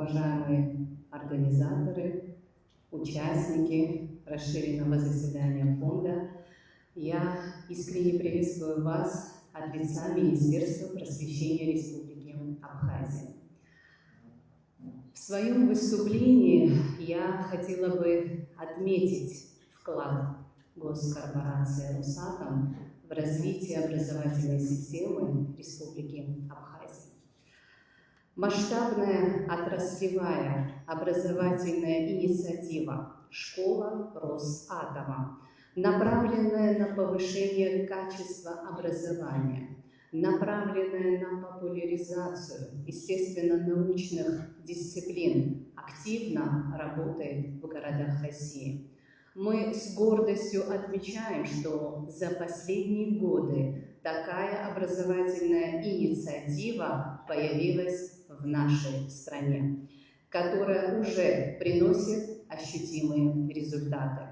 уважаемые организаторы, участники расширенного заседания фонда, я искренне приветствую вас от лица Министерства просвещения Республики Абхазия. В своем выступлении я хотела бы отметить вклад госкорпорации «Росатом» в развитие образовательной системы Республики Абхазия. Масштабная отраслевая образовательная инициатива «Школа Росатома», направленная на повышение качества образования, направленная на популяризацию естественно-научных дисциплин, активно работает в городах России. Мы с гордостью отмечаем, что за последние годы такая образовательная инициатива появилась в нашей стране, которая уже приносит ощутимые результаты.